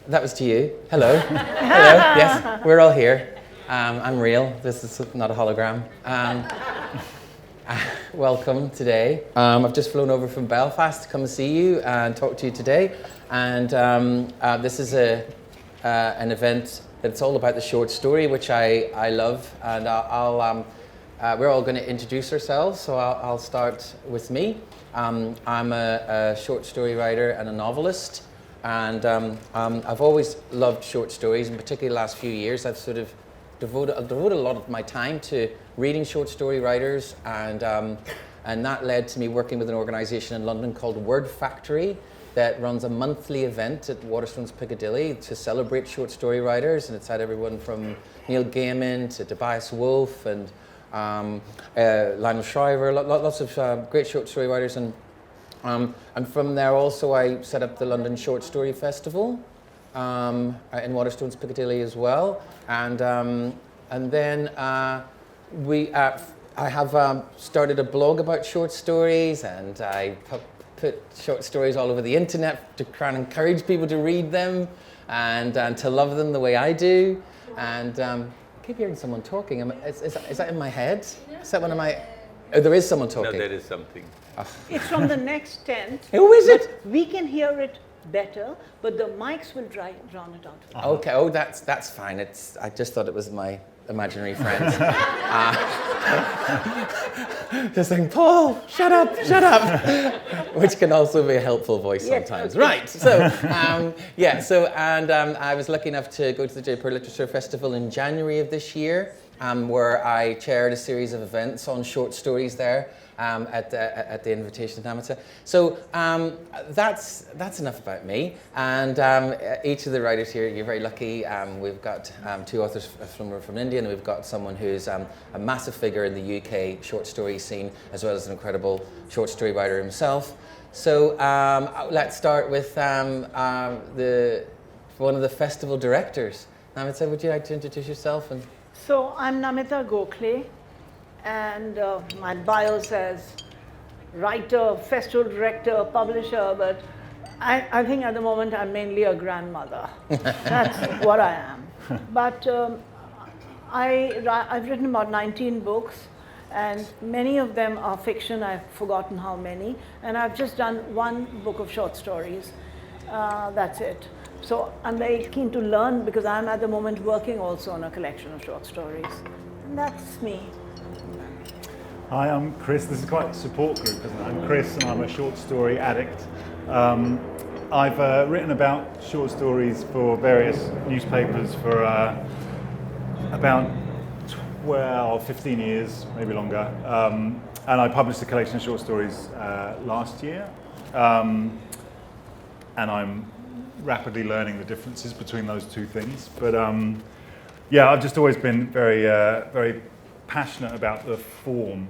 That was to you. Hello. Hello. Yes, we're all here. I'm real. This is not a hologram. Welcome today. I've just flown over from Belfast to come and see you and talk to you today. And this is an event that's all about the short story, which I love. And we're all going to introduce ourselves. So I'll start with me. I'm a short story writer and a novelist. And I've always loved short stories, and particularly the last few years, I've sort of devoted a lot of my time to reading short story writers, and that led to me working with an organisation in London called Word Factory that runs a monthly event at Waterstones Piccadilly to celebrate short story writers, and it's had everyone from Neil Gaiman to Tobias Wolff and Lionel Shriver, lots of great short story writers. And from there also I set up the London Short Story Festival in Waterstones Piccadilly as well, and then I have started a blog about short stories, and I put short stories all over the internet to try and encourage people to read them and to love them the way I do. And I keep hearing someone talking. Is that in my head? Is that one of my? Oh, there is someone talking. No, there is something. It's from the next tent. Who is it? We can hear it better, but the mics will drown it out. Okay. Oh, that's fine. I just thought it was my imaginary friend. Just saying, Paul, shut up, which can also be a helpful voice sometimes. Okay. Right. So I was lucky enough to go to the Jaipur Literature Festival in January of this year, where I chaired a series of events on short stories there. At the invitation of Namita. So that's enough about me. And each of the writers here, you're very lucky. We've got two authors from India, and we've got someone who's a massive figure in the UK short story scene, as well as an incredible short story writer himself. So let's start with one of the festival directors. Namita, would you like to introduce yourself? So I'm Namita Gokhale. And my bio says writer, festival director, publisher, but I think at the moment I'm mainly a grandmother. That's what I am. But I've written about 19 books, and many of them are fiction. I've forgotten how many. And I've just done one book of short stories. That's it. So I'm very keen to learn, because I'm at the moment working also on a collection of short stories. And that's me. Hi, I'm Chris. This is quite a support group, isn't it? I'm Chris, and I'm a short story addict. I've written about short stories for various newspapers for about 12, 15 years, maybe longer. And I published a collection of short stories last year. And I'm rapidly learning the differences between those two things. But yeah, I've just always been very passionate about the form,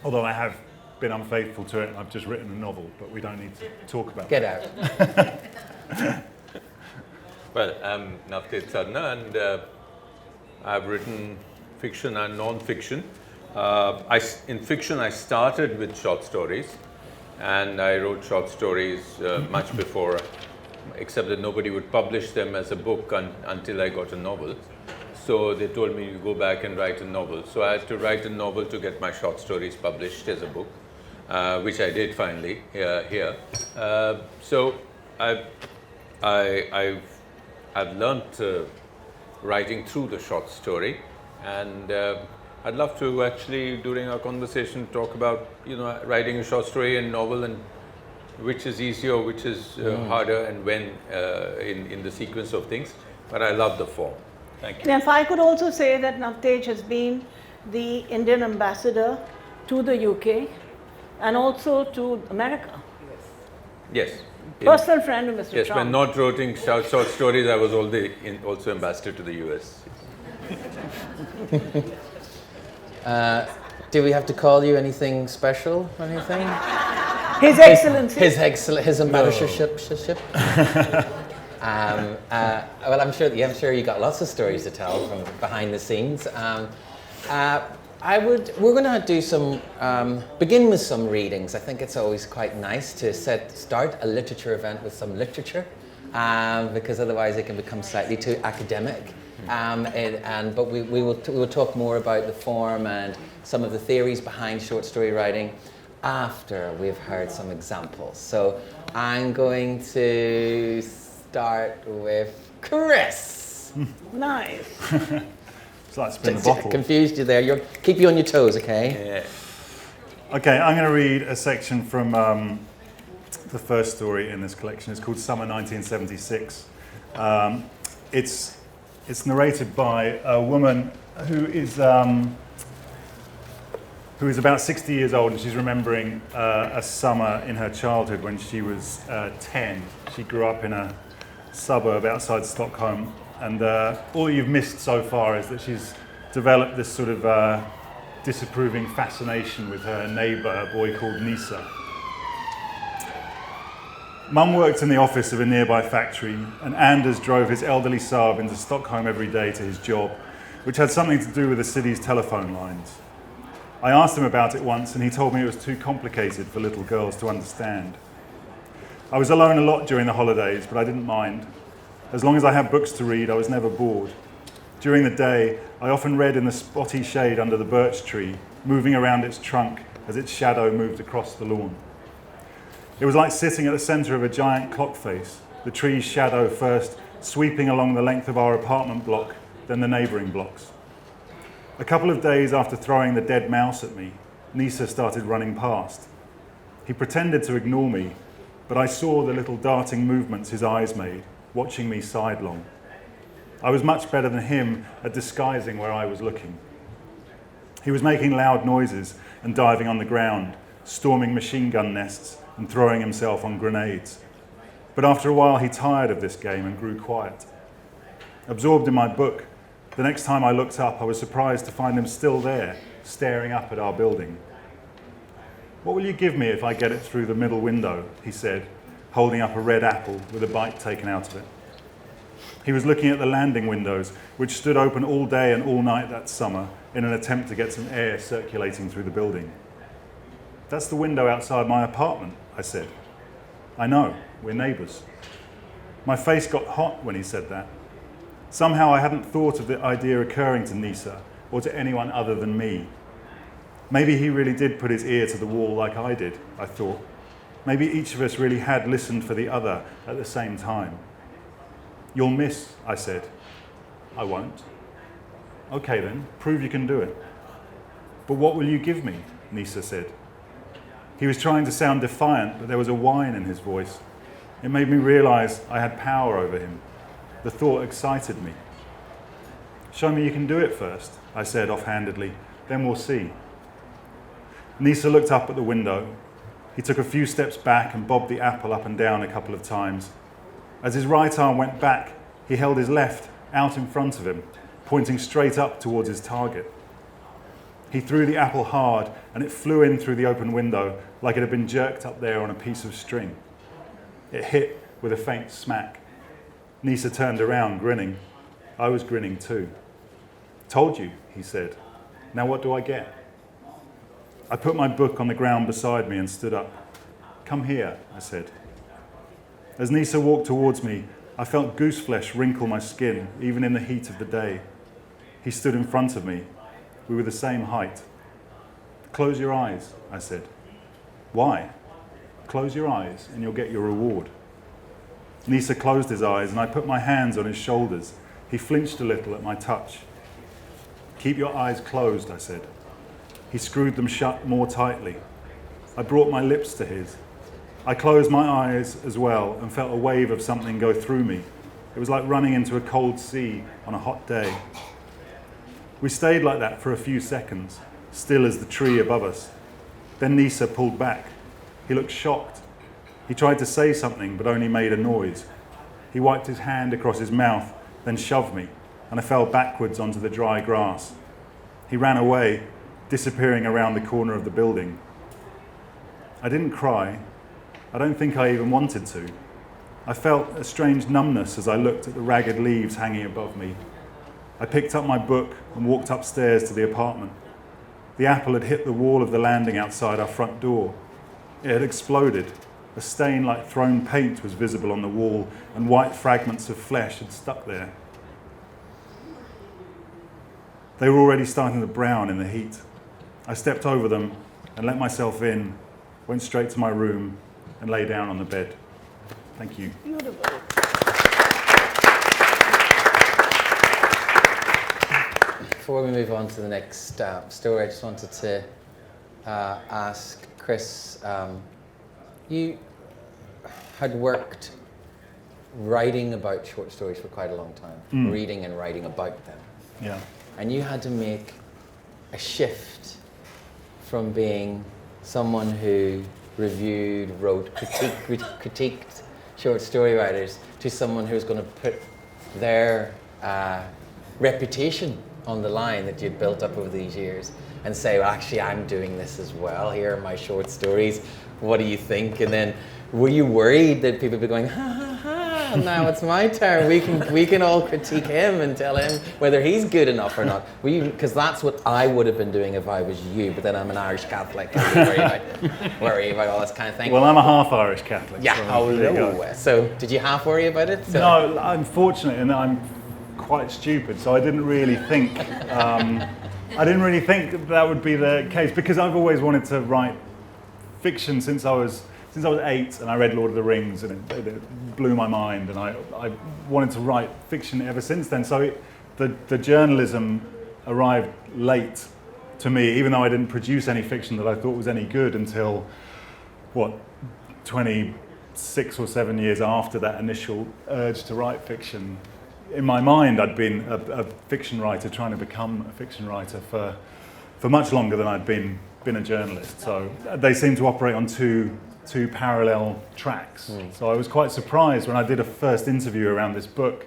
although I have been unfaithful to it, and I've just written a novel, but we don't need to talk about Get that. out. Well, I'm Navtej Sarna, and I've written fiction and non-fiction. In fiction, I started with short stories, and I wrote short stories much before, except that nobody would publish them as a book until I got a novel. So they told me to go back and write a novel. So I had to write a novel to get my short stories published as a book, which I did finally here. So I've learned writing through the short story, and I'd love to actually, during our conversation, talk about writing a short story and novel, and which is easier, which is harder, and when in the sequence of things. But I love the form. Thank you. And if I could also say that Navtej has been the Indian ambassador to the UK and also to America. Yes. Personal friend of Mr. Yes, Trump. when not writing short stories, I was also ambassador to the US. Do we have to call you anything special or anything? His Excellency. His ambassadorship. Well, I'm sure you got lots of stories to tell from behind the scenes. We're going to do some, begin with some readings. I think it's always quite nice to start a literature event with some literature. because otherwise it can become slightly too academic. But we will talk more about the form and some of the theories behind short story writing after we've heard some examples. So I'm going to start with Chris. Nice. It's like spin the bottle. Confused you there. Keep you on your toes, okay? Yeah. Okay, I'm going to read a section from the first story in this collection. It's called Summer 1976. It's narrated by a woman who is about 60 years old, and she's remembering a summer in her childhood when she was 10. She grew up in a suburb outside Stockholm, and all you've missed so far is that she's developed this sort of disapproving fascination with her neighbour, a boy called Nisa. Mum worked in the office of a nearby factory, and Anders drove his elderly Saab into Stockholm every day to his job, which had something to do with the city's telephone lines. I asked him about it once, and he told me it was too complicated for little girls to understand. I was alone a lot during the holidays, but I didn't mind. As long as I had books to read, I was never bored. During the day, I often read in the spotty shade under the birch tree, moving around its trunk as its shadow moved across the lawn. It was like sitting at the centre of a giant clock face, the tree's shadow first sweeping along the length of our apartment block, then the neighbouring blocks. A couple of days after throwing the dead mouse at me, Nisa started running past. He pretended to ignore me, but I saw the little darting movements his eyes made, watching me sidelong. I was much better than him at disguising where I was looking. He was making loud noises and diving on the ground, storming machine gun nests and throwing himself on grenades. But after a while he tired of this game and grew quiet. Absorbed in my book, the next time I looked up I was surprised to find him still there, staring up at our building. "What will you give me if I get it through the middle window?" he said, holding up a red apple with a bite taken out of it. He was looking at the landing windows, which stood open all day and all night that summer in an attempt to get some air circulating through the building. "That's the window outside my apartment," I said. "I know, we're neighbours." My face got hot when he said that. Somehow I hadn't thought of the idea occurring to Nisa or to anyone other than me. Maybe he really did put his ear to the wall like I did, I thought. Maybe each of us really had listened for the other at the same time. "You'll miss," I said. "I won't." "Okay then, prove you can do it." "But what will you give me?" Nisa said. He was trying to sound defiant, but there was a whine in his voice. It made me realise I had power over him. The thought excited me. "Show me you can do it first," I said offhandedly. "Then we'll see." Nisa looked up at the window. He took a few steps back and bobbed the apple up and down a couple of times. As his right arm went back, he held his left out in front of him, pointing straight up towards his target. He threw the apple hard, and it flew in through the open window like it had been jerked up there on a piece of string. It hit with a faint smack. Nisa turned around, grinning. I was grinning too. "Told you," he said. "Now what do I get?" I put my book on the ground beside me and stood up. "Come here," I said. As Nisa walked towards me, I felt gooseflesh wrinkle my skin, even in the heat of the day. He stood in front of me. We were the same height. "Close your eyes," I said. "Why?" "Close your eyes and you'll get your reward." Nisa closed his eyes and I put my hands on his shoulders. He flinched a little at my touch. "Keep your eyes closed," I said. He screwed them shut more tightly. I brought my lips to his. I closed my eyes as well and felt a wave of something go through me. It was like running into a cold sea on a hot day. We stayed like that for a few seconds, still as the tree above us. Then Nisa pulled back. He looked shocked. He tried to say something, but only made a noise. He wiped his hand across his mouth, then shoved me, and I fell backwards onto the dry grass. He ran away, disappearing around the corner of the building. I didn't cry. I don't think I even wanted to. I felt a strange numbness as I looked at the ragged leaves hanging above me. I picked up my book and walked upstairs to the apartment. The apple had hit the wall of the landing outside our front door. It had exploded. A stain like thrown paint was visible on the wall, and white fragments of flesh had stuck there. They were already starting to brown in the heat. I stepped over them and let myself in, went straight to my room and lay down on the bed. Thank you. Beautiful. Before we move on to the next story, I just wanted to ask Chris, you had worked writing about short stories for quite a long time, reading and writing about them. Yeah. And you had to make a shift from being someone who reviewed, wrote, critiqued short story writers to someone who's going to put their reputation on the line that you'd built up over these years and say, well, actually, I'm doing this as well. Here are my short stories. What do you think? And then, were you worried that people would be going, ha ha ha, now it's my turn. We can all critique him and tell him whether he's good enough or not. Because that's what I would have been doing if I was you. But then I'm an Irish Catholic. I worry about all this kind of thing. Well, I'm a half Irish Catholic. Yeah. So there you go. So did you half worry about it? So. No, I'm fortunate in that I'm quite stupid, so I didn't really think. That would be the case, because I've always wanted to write fiction since I was 8, and I read Lord of the Rings, and it blew my mind, and I wanted to write fiction ever since then. So the journalism arrived late to me, even though I didn't produce any fiction that I thought was any good until 26 or 7 years after that initial urge to write fiction. In my mind, I'd been a fiction writer, trying to become a fiction writer for much longer than I'd been a journalist. So they seem to operate on two parallel tracks. So I was quite surprised when I did a first interview around this book,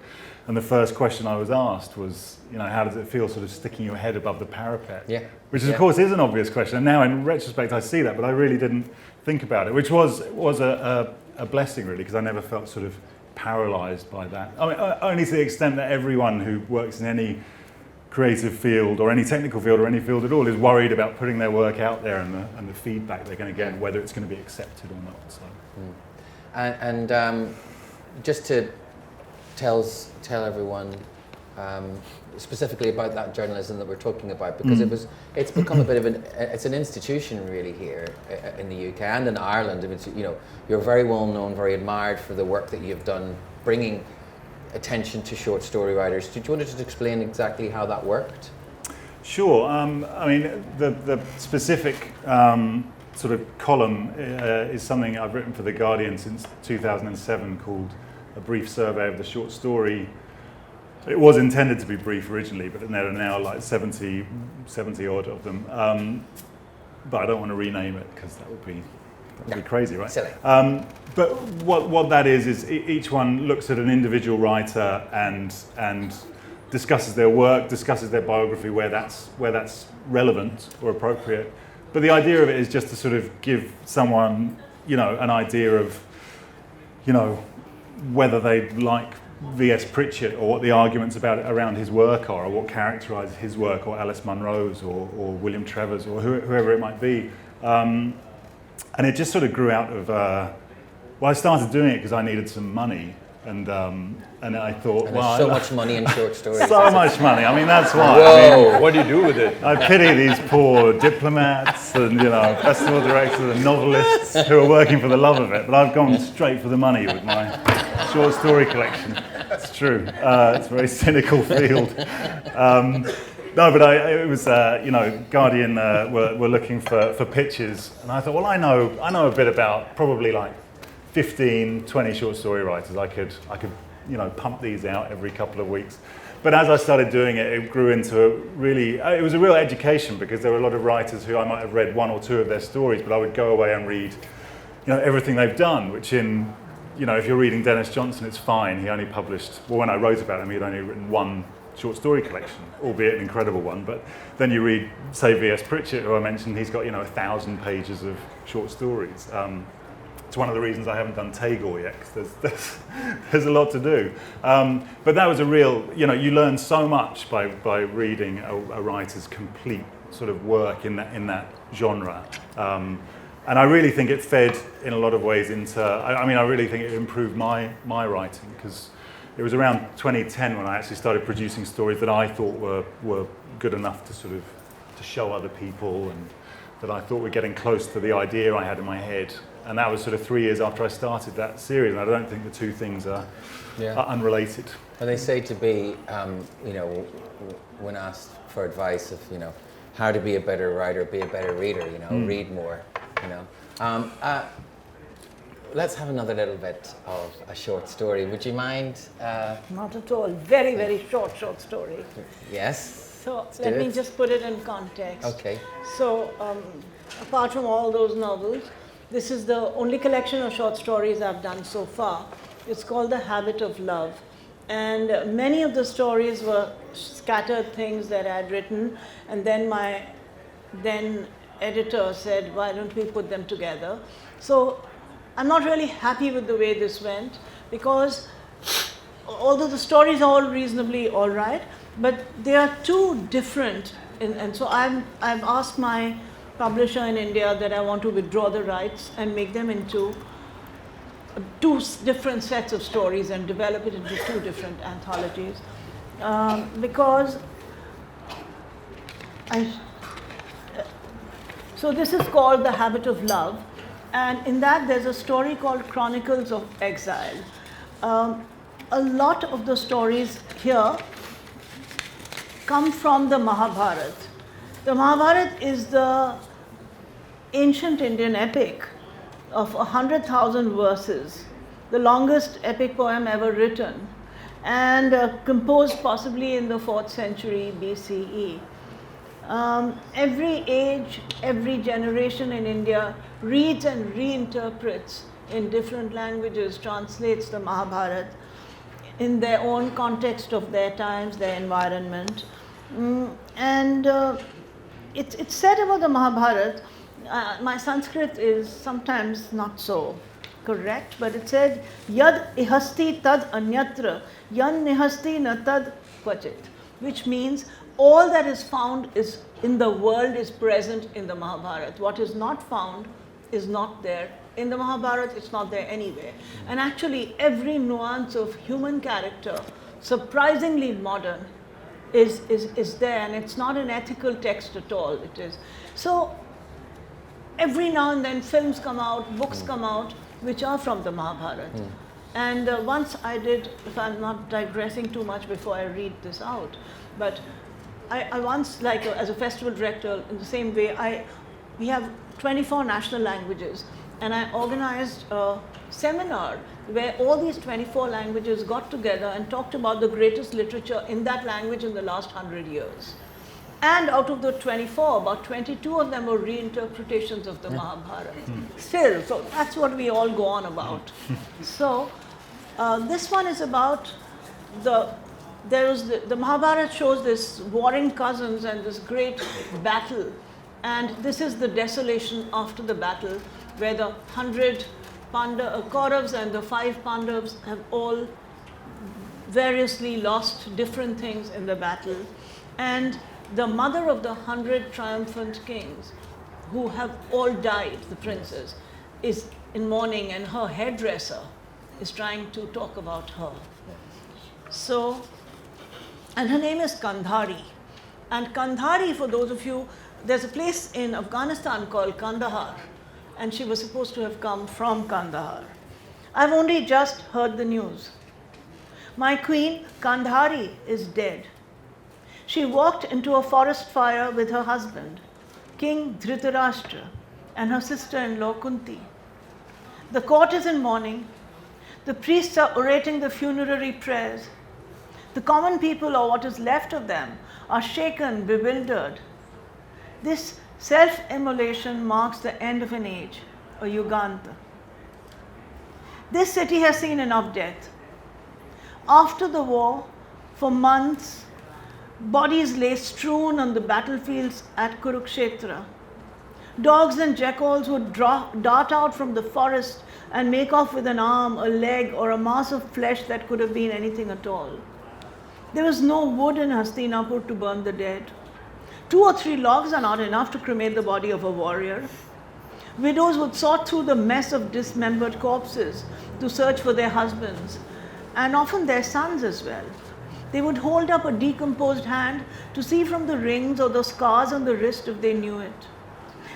and the first question I was asked was, how does it feel sort of sticking your head above the parapet? Yeah. Which of course is an obvious question. And now in retrospect I see that, but I really didn't think about it, which was a blessing really, because I never felt sort of paralysed by that. I mean, only to the extent that everyone who works in any creative field or any technical field or any field at all is worried about putting their work out there and the feedback they're going to get, whether it's going to be accepted or not. So. And just to tell everyone specifically about that journalism that we're talking about, because it's become a bit of it's an institution really here in the UK and in Ireland. I mean, you're very well known, very admired for the work that you've done, bringing attention to short story writers. Did you want to just explain exactly how that worked? Sure. I mean, the specific sort of column is something I've written for The Guardian since 2007 called A Brief Survey of the Short Story. It was intended to be brief originally, but there are now like 70 odd of them. But I don't want to rename it because that would be crazy, right? Silly. But what that is each one looks at an individual writer and discusses their work, discusses their biography where that's relevant or appropriate. But the idea of it is just to sort of give someone, an idea of, whether they like V.S. Pritchett or what the arguments around his work are, or what characterises his work, or Alice Munro's, or William Trevor's, or whoever it might be. And it just sort of grew out of. I started doing it because I needed some money, and I thought, and there's so much money in short stories. So much money. I mean, that's why. Whoa! What do you do with it? I pity these poor diplomats and festival directors and novelists who are working for the love of it. But I've gone straight for the money with my short story collection. It's true. It's a very cynical field. No, but it was, Guardian were looking for pitches, and I thought, well, I know a bit about probably like 15, 20 short story writers. I could pump these out every couple of weeks. But as I started doing it, it grew into it was a real education, because there were a lot of writers who I might have read one or two of their stories, but I would go away and read, everything they've done, which if you're reading Dennis Johnson, it's fine. He only published, when I wrote about him, he'd only written one short story collection, albeit an incredible one. But then you read, say, V.S. Pritchett, who I mentioned, he's got 1,000 pages of short stories. It's one of the reasons I haven't done Tagore yet, because there's a lot to do. But that was a real, you learn so much by reading a writer's complete sort of work in that genre. And I really think it fed in a lot of ways into, I mean, I really think it improved my writing, because it was around 2010 when I actually started producing stories that I thought were good enough to sort of to show other people, and that I thought were getting close to the idea I had in my head. And that was sort of 3 years after I started that series, and I don't think the two things are unrelated. And they say to be, you know, when asked for advice of, you know, how to be a better writer, be a better reader, you know, read more, you know. Let's have another little bit of a short story. Would you mind? Not at all. Very, very short story. Yes. So let me just put it in context. Okay. So apart from all those novels, this is the only collection of short stories I've done so far. It's called The Habit of Love. And many of the stories were scattered things that I had written, and then my then editor said, why don't we put them together? So I'm not really happy with the way this went, because although the stories are all reasonably all right, but they are too different. And so I've asked my publisher in India that I want to withdraw the rights and make them into two different sets of stories and develop it into two different anthologies, because so this is called The Habit of Love, and in that there's a story called Chronicles of Exile. A lot of the stories here come from the Mahabharata. The Mahabharata is the ancient Indian epic of 100,000 verses, the longest epic poem ever written, and composed possibly in the 4th century BCE. Every age, every generation in India reads and reinterprets in different languages, translates the Mahabharata in their own context of their times, their environment. It's said about the Mahabharata, my Sanskrit is sometimes not so correct, but it said, Yad ihasti tad anyatra, yan nihasti na tad kvachit, which means all that is found is in the world is present in the Mahabharata. What is not found is not there in the Mahabharata, it's not there anywhere. And actually every nuance of human character, surprisingly modern, is there, and it's not an ethical text at all. It is. So every now and then films come out, books come out, which are from the Mahabharata. And once I did, if I'm not digressing too much before I read this out, but I once, like as a festival director, in the same way, we have 24 national languages, and I organized a seminar where all these 24 languages got together and talked about the greatest literature in that language in the last 100 years. And out of the 24, about 22 of them were reinterpretations of the Mahabharata. Still, so that's what we all go on about. So this one is about the Mahabharata shows this warring cousins and this great battle. And this is the desolation after the battle, where the 100 Kauravas and the 5 Pandavas have all variously lost different things in the battle. And the mother of the 100 triumphant kings, who have all died, the princes, is in mourning, and her hairdresser is trying to talk about her. So, and her name is Kandhari. And Kandhari, for those of you, there's a place in Afghanistan called Kandahar, and she was supposed to have come from Kandahar. I've only just heard the news. My queen, Kandhari, is dead. She walked into a forest fire with her husband, King Dhritarashtra, and her sister-in-law Kunti. The court is in mourning. The priests are orating the funerary prayers. The common people, or what is left of them, are shaken, bewildered. This self-immolation marks the end of an age, a yuganta. This city has seen enough death. After the war, for months, bodies lay strewn on the battlefields at Kurukshetra. Dogs and jackals would dart out from the forest and make off with an arm, a leg, or a mass of flesh that could have been anything at all. There was no wood in Hastinapur to burn the dead. 2 or 3 logs are not enough to cremate the body of a warrior. Widows would sort through the mess of dismembered corpses to search for their husbands, and often their sons as well. They would hold up a decomposed hand to see from the rings or the scars on the wrist if they knew it.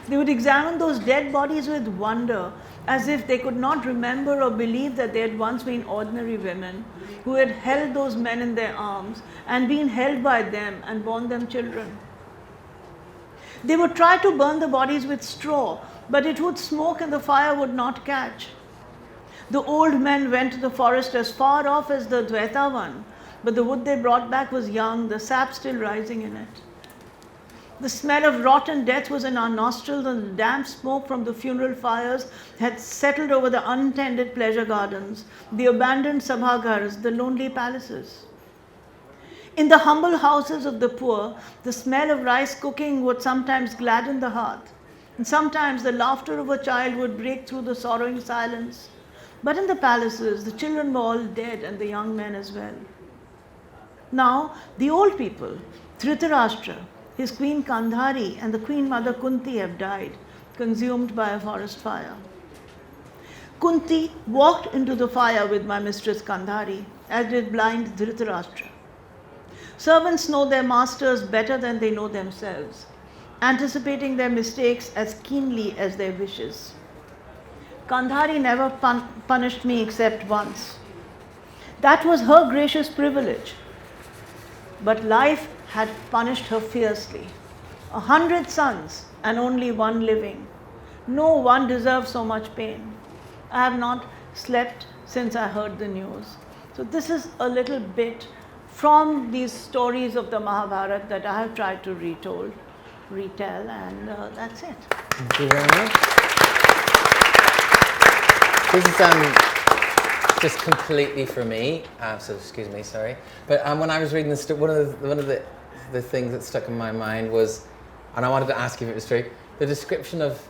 They would examine those dead bodies with wonder, as if they could not remember or believe that they had once been ordinary women who had held those men in their arms and been held by them and borne them children. They would try to burn the bodies with straw, but it would smoke and the fire would not catch. The old men went to the forest as far off as the Dvaita one, but the wood they brought back was young, the sap still rising in it. The smell of rotten death was in our nostrils, and the damp smoke from the funeral fires had settled over the untended pleasure gardens, the abandoned sabhagars, the lonely palaces. In the humble houses of the poor, the smell of rice cooking would sometimes gladden the heart, and sometimes the laughter of a child would break through the sorrowing silence. But in the palaces, the children were all dead, and the young men as well. Now, the old people, Dhritarashtra, his queen Kandhari, and the queen mother Kunti have died, consumed by a forest fire. Kunti walked into the fire with my mistress Kandhari, as did blind Dhritarashtra. Servants know their masters better than they know themselves, anticipating their mistakes as keenly as their wishes. Kandhari never punished me except once. That was her gracious privilege. But life had punished her fiercely. 100 sons and only one living. No one deserves so much pain. I have not slept since I heard the news. So this is a little bit from these stories of the Mahabharata that I have tried to retell, and that's it. Thank you very much. This is just completely for me. So excuse me, sorry. But when I was reading this, one of the things that stuck in my mind was, and I wanted to ask you if it was true, the description of,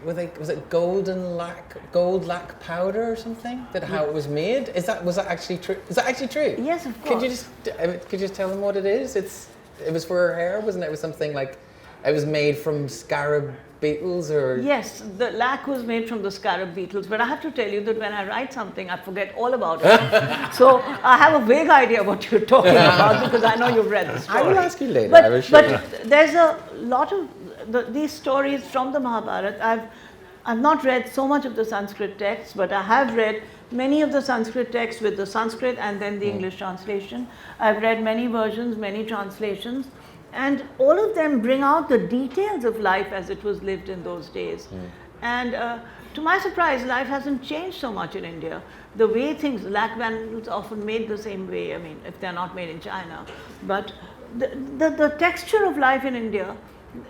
was it gold lac powder or something? That how it was made? Was that actually true? Is that actually true? Yes, of course. Could you just tell them what it is? It was for her hair, wasn't it? It was something like, it was made from scarab beetles or? Yes, the lac was made from the scarab beetles, but I have to tell you that when I write something, I forget all about it. So I have a vague idea what you're talking about because I know you've read the story. I will ask you later. But there's a lot of these stories from the Mahabharata. I've not read so much of the Sanskrit texts, but I have read many of the Sanskrit texts with the Sanskrit and then the English translation. I've read many versions, many translations. And all of them bring out the details of life as it was lived in those days. And to my surprise, life hasn't changed so much in India. The way things, lac bundles often made the same way, I mean, if they're not made in China. But the texture of life in India,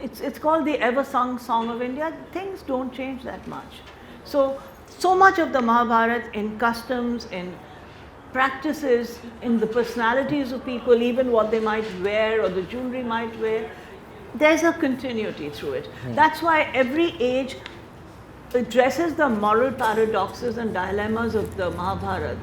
it's called the ever-sung song of India. Things don't change that much. So much of the Mahabharata in customs, in practices, in the personalities of people, even what they might wear or the jewelry might wear, there's a continuity through it. That's why every age addresses the moral paradoxes and dilemmas of the Mahabharata,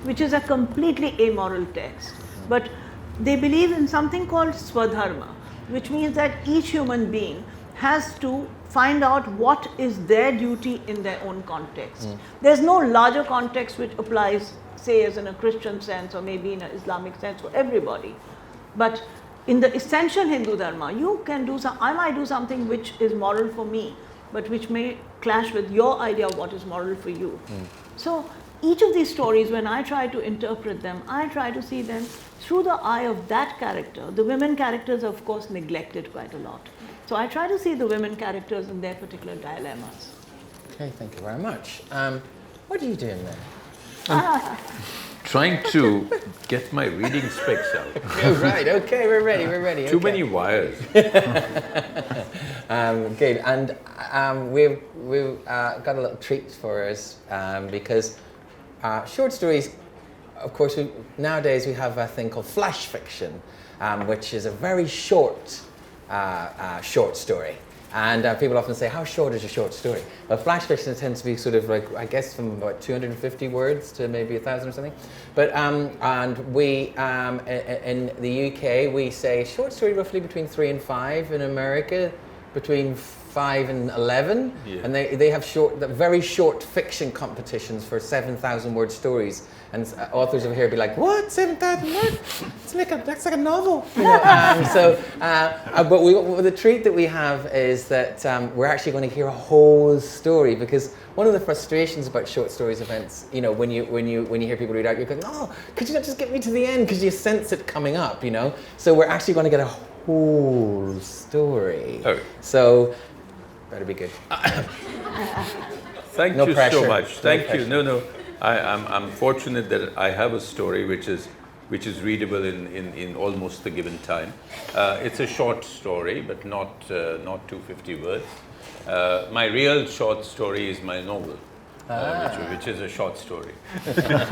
which is a completely amoral text. But they believe in something called swadharma, which means that each human being has to find out what is their duty in their own context. There's no larger context which applies, say, as in a Christian sense or maybe in an Islamic sense for everybody. But in the essential Hindu Dharma, you can do I might do something which is moral for me, but which may clash with your idea of what is moral for you. So each of these stories, when I try to interpret them, I try to see them through the eye of that character. The women characters are, of course, neglected quite a lot. So I try to see the women characters in their particular dilemmas. Okay, thank you very much. What are you doing there? Trying to get my reading specs out. Oh, right, okay, we're ready. Too many wires. Good, and we've got a little treat for us because short stories, of course, nowadays we have a thing called flash fiction, which is a very short story. And people often say, how short is a short story? Well, flash fiction tends to be sort of like, I guess, from about 250 words to maybe 1,000 or something. But, and we, in the UK, we say short story roughly between 3 and 5. In America, between 5 and 11, and they have very short fiction competitions for 7,000 word stories. And authors over here be like, "What, 7,000 words? That's like a novel." You know, but the treat that we have is that we're actually going to hear a whole story, because one of the frustrations about short stories events, you know, when you hear people read out, you're going, "Oh, could you not just get me to the end?" Because you sense it coming up, you know. So we're actually going to get a whole story. Okay. So better be good. Thank No you pressure. so much. No Thank pressure. you. No. I'm fortunate that I have a story which is readable in almost the given time. It's a short story, but not 250 words. My real short story is my novel, which is a short story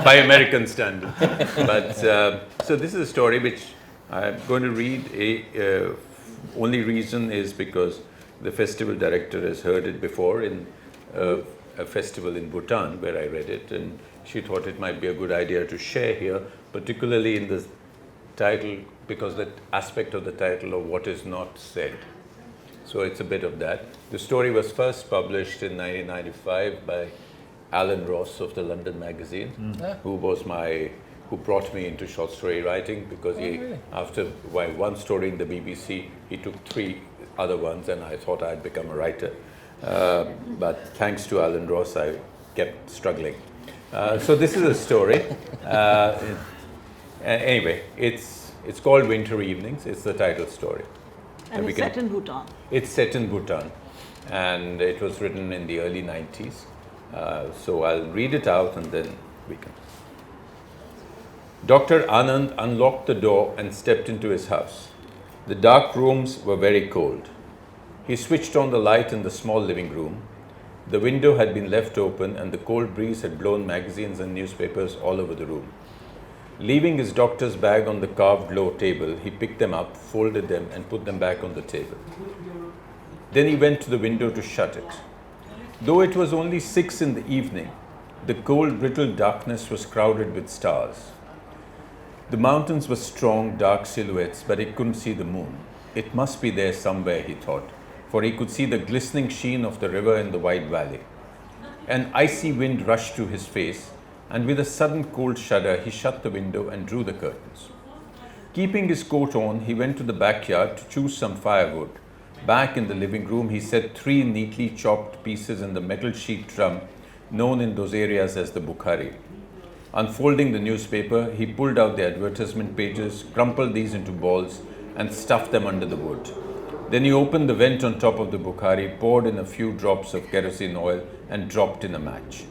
by American standards. But so this is a story which I'm going to read. Only reason is because the festival director has heard it before in a festival in Bhutan where I read it, and she thought it might be a good idea to share here, particularly in the title, because that aspect of the title of what is not said. So it's a bit of that. The story was first published in 1995 by Alan Ross of the London Magazine, who brought me into short story writing, because after one story in the BBC, he took 3 other ones, and I thought I'd become a writer. But thanks to Alan Ross, I kept struggling. So this is a story. Anyway, it's called Winter Evenings. It's the title story. And it's set in Bhutan. It's set in Bhutan, and it was written in the early 90s. So I'll read it out and then we can. Dr. Anand unlocked the door and stepped into his house. The dark rooms were very cold. He switched on the light in the small living room. The window had been left open and the cold breeze had blown magazines and newspapers all over the room. Leaving his doctor's bag on the carved low table, he picked them up, folded them and put them back on the table. Then he went to the window to shut it. Though it was only 6 in the evening, the cold, brittle darkness was crowded with stars. The mountains were strong, dark silhouettes, but he couldn't see the moon. It must be there somewhere, he thought, for he could see the glistening sheen of the river in the wide valley. An icy wind rushed to his face, and with a sudden cold shudder, he shut the window and drew the curtains. Keeping his coat on, he went to the backyard to choose some firewood. Back in the living room, he set 3 neatly chopped pieces in the metal sheet drum known in those areas as the Gokhale. Unfolding the newspaper, he pulled out the advertisement pages, crumpled these into balls, and stuffed them under the wood. Then he opened the vent on top of the Gokhale, poured in a few drops of kerosene oil, and dropped in a match.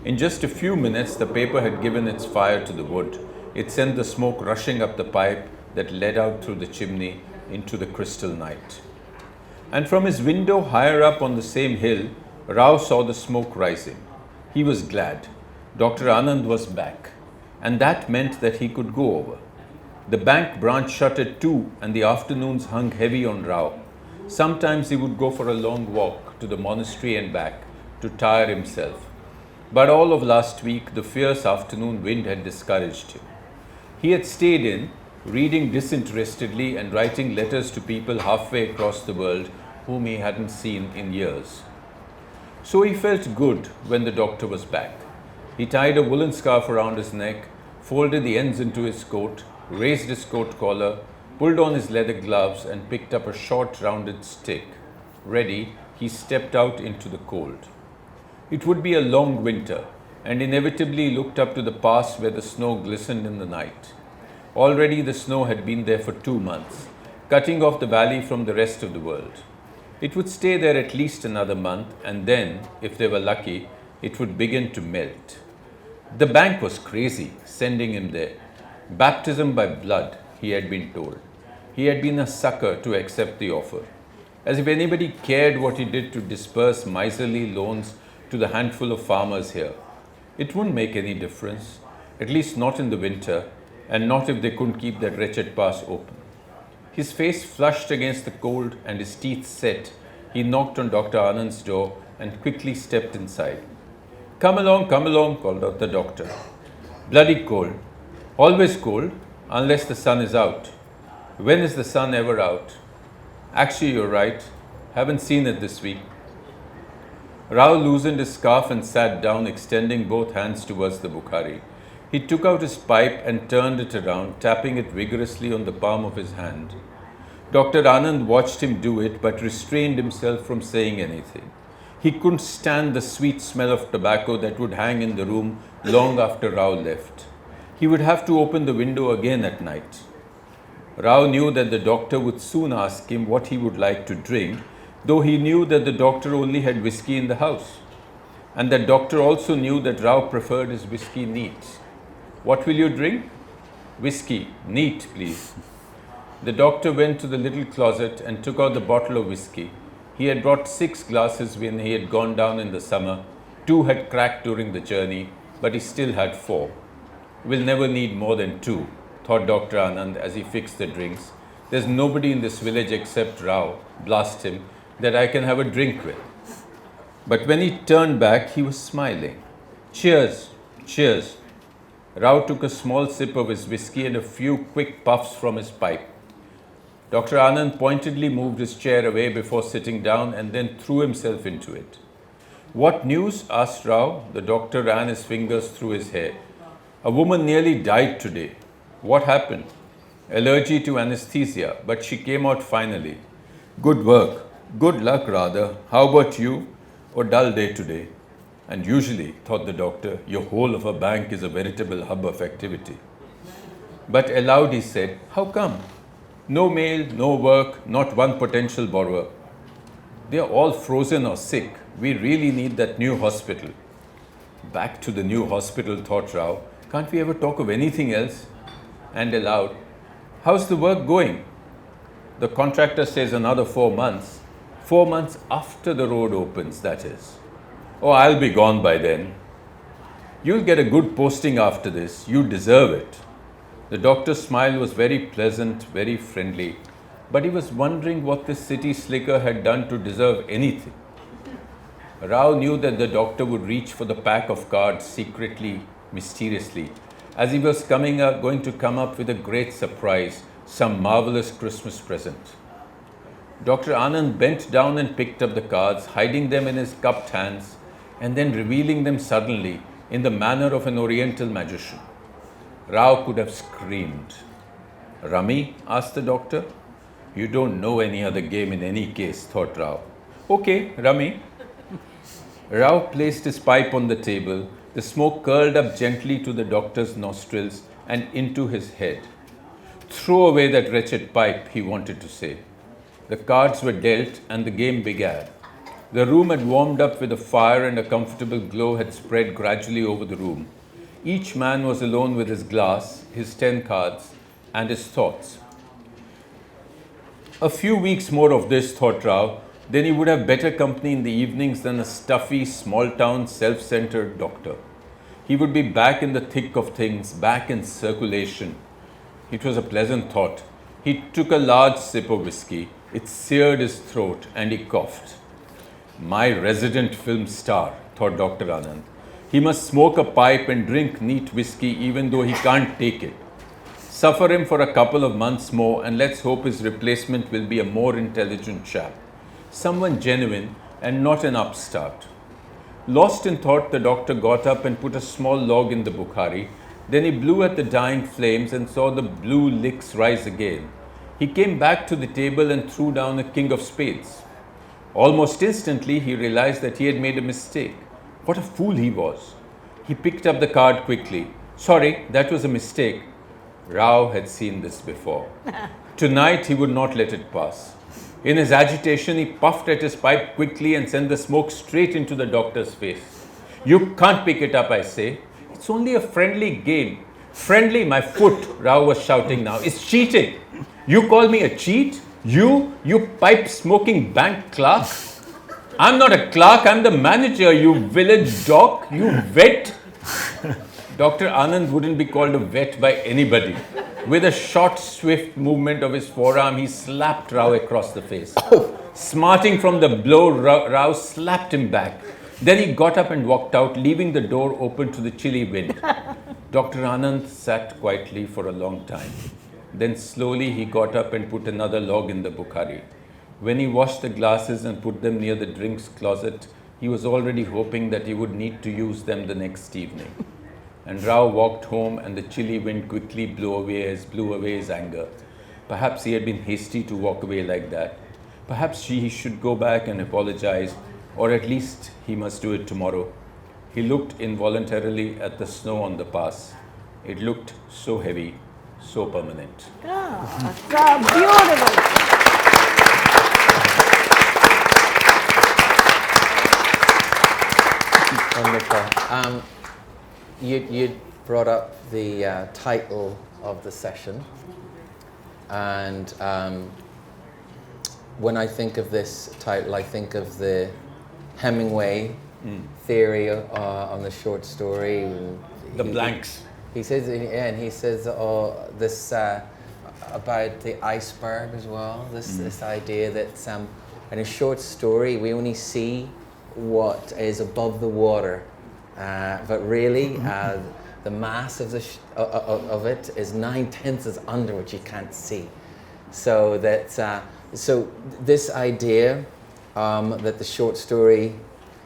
In just a few minutes, the paper had given its fire to the wood. It sent the smoke rushing up the pipe that led out through the chimney into the crystal night. And from his window higher up on the same hill, Rao saw the smoke rising. He was glad. Dr. Anand was back, and that meant that he could go over. The bank branch shut at 2, and the afternoons hung heavy on Rao. Sometimes he would go for a long walk to the monastery and back to tire himself. But all of last week, the fierce afternoon wind had discouraged him. He had stayed in, reading disinterestedly and writing letters to people halfway across the world whom he hadn't seen in years. So he felt good when the doctor was back. He tied a woolen scarf around his neck, folded the ends into his coat, raised his coat collar, pulled on his leather gloves and picked up a short rounded stick. Ready, he stepped out into the cold. It would be a long winter, and inevitably looked up to the pass where the snow glistened in the night. Already the snow had been there for 2 months, cutting off the valley from the rest of the world. It would stay there at least another month, and then, if they were lucky, it would begin to melt. The bank was crazy, sending him there. Baptism by blood, he had been told. He had been a sucker to accept the offer. As if anybody cared what he did to disperse miserly loans to the handful of farmers here. It wouldn't make any difference, at least not in the winter, and not if they couldn't keep that wretched pass open. His face flushed against the cold and his teeth set. He knocked on Dr. Anand's door and quickly stepped inside. Come along, called out the doctor. Bloody cold. Always cold, unless the sun is out. When is the sun ever out? Actually, you're right. Haven't seen it this week. Rao loosened his scarf and sat down, extending both hands towards the Bukhari. He took out his pipe and turned it around, tapping it vigorously on the palm of his hand. Dr. Anand watched him do it, but restrained himself from saying anything. He couldn't stand the sweet smell of tobacco that would hang in the room long after Rao left. He would have to open the window again at night. Rao knew that the doctor would soon ask him what he would like to drink, though he knew that the doctor only had whiskey in the house. And that doctor also knew that Rao preferred his whiskey neat. What will you drink? Whiskey, neat, please. The doctor went to the little closet and took out the bottle of whiskey. He had brought 6 glasses when he had gone down in the summer. 2 had cracked during the journey, but he still had 4. We'll never need more than 2, thought Dr. Anand as he fixed the drinks. There's nobody in this village except Rao, blast him, that I can have a drink with. But when he turned back, he was smiling. Cheers, cheers. Rao took a small sip of his whiskey and a few quick puffs from his pipe. Dr. Anand pointedly moved his chair away before sitting down and then threw himself into it. What news? Asked Rao. The doctor ran his fingers through his hair. A woman nearly died today. What happened? Allergy to anesthesia, but she came out finally. Good work. Good luck, rather. How about you? A dull day today. And usually, thought the doctor, your whole of a bank is a veritable hub of activity. But aloud he said, how come? No mail, no work, not one potential borrower. They are all frozen or sick. We really need that new hospital. Back to the new hospital, thought Rao. Can't we ever talk of anything else? And aloud, how's the work going? The contractor says another 4 months. 4 months after the road opens, that is. Oh, I'll be gone by then. You'll get a good posting after this. You deserve it. The doctor's smile was very pleasant, very friendly, but he was wondering what this city slicker had done to deserve anything. Rao knew that the doctor would reach for the pack of cards secretly, mysteriously, as he was going to come up with a great surprise, some marvelous Christmas present. Dr. Anand bent down and picked up the cards, hiding them in his cupped hands, and then revealing them suddenly in the manner of an oriental magician. Rao could have screamed. Rummy? Asked the doctor. You don't know any other game in any case, thought Rao. Okay, rummy. Rao placed his pipe on the table. The smoke curled up gently to the doctor's nostrils and into his head. Throw away that wretched pipe, he wanted to say. The cards were dealt and the game began. The room had warmed up with a fire and a comfortable glow had spread gradually over the room. Each man was alone with his glass, his 10 cards, and his thoughts. A few weeks more of this, thought Rao, then he would have better company in the evenings than a stuffy, small-town, self-centered doctor. He would be back in the thick of things, back in circulation. It was a pleasant thought. He took a large sip of whiskey. It seared his throat and he coughed. My resident film star, thought Dr. Anand. He must smoke a pipe and drink neat whiskey even though he can't take it. Suffer him for a couple of months more and let's hope his replacement will be a more intelligent chap. Someone genuine and not an upstart. Lost in thought, the doctor got up and put a small log in the Bukhari. Then he blew at the dying flames and saw the blue licks rise again. He came back to the table and threw down a king of spades. Almost instantly, he realized that he had made a mistake. What a fool he was. He picked up the card quickly. Sorry, that was a mistake. Rao had seen this before. Tonight, he would not let it pass. In his agitation, he puffed at his pipe quickly and sent the smoke straight into the doctor's face. You can't pick it up, I say. It's only a friendly game. Friendly, my foot, Rao was shouting now. It's cheating. You call me a cheat? You pipe-smoking bank clerk? I'm not a clerk, I'm the manager, you village dog, you vet. Dr. Anand wouldn't be called a vet by anybody. With a short, swift movement of his forearm, he slapped Rao across the face. Smarting from the blow, Rao slapped him back. Then he got up and walked out, leaving the door open to the chilly wind. Dr. Anand sat quietly for a long time. Then slowly he got up and put another log in the Bukhari. When he washed the glasses and put them near the drinks closet, he was already hoping that he would need to use them the next evening. And Rao walked home, and the chilly wind quickly blew away his anger. Perhaps he had been hasty to walk away like that. Perhaps he should go back and apologize, or at least he must do it tomorrow. He looked involuntarily at the snow on the pass. It looked so heavy, so permanent. Beautiful. Wonderful. You brought up the title of the session, and when I think of this title, I think of the Hemingway theory on the short story. The blanks. He says, and he says this about the iceberg as well. This idea that in a short story we only see what is above the water, but really the mass of of it is 9/10 is under, which you can't see. So that so this idea that the short story,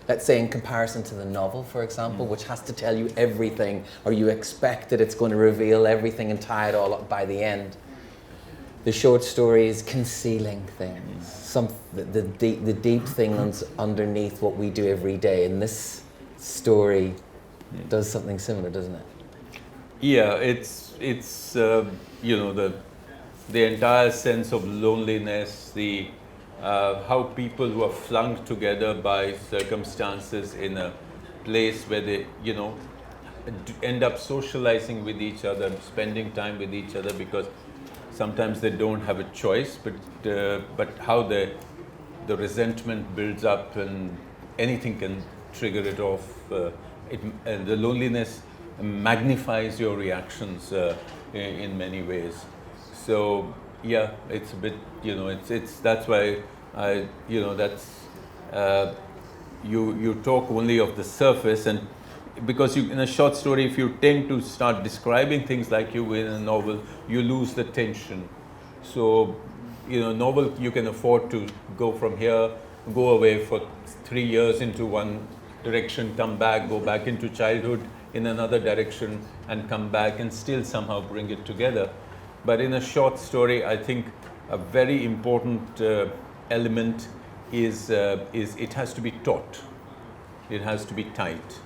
let's say in comparison to the novel, for example, which has to tell you everything, or you expect that it's going to reveal everything and tie it all up by the end. The short story is concealing things, the deep things underneath what we do every day. And this story does something similar, doesn't it? Yeah, it's you know, the entire sense of loneliness, the how people who are flung together by circumstances in a place where they, you know, end up socializing with each other, spending time with each other, because sometimes they don't have a choice, but how the resentment builds up and anything can trigger it off. And the loneliness magnifies your reactions in many ways. So yeah, it's a bit, you know, it's that's why I, you know, that's you talk only of the surface, and because you, in a short story, if you tend to start describing things like you will in a novel, you lose the tension. So, you know, novel, you can afford to go from here, go away for 3 years into one direction, come back, go back into childhood in another direction, and come back and still somehow bring it together. But in a short story, I think a very important element is it has to be taut. It has to be tight.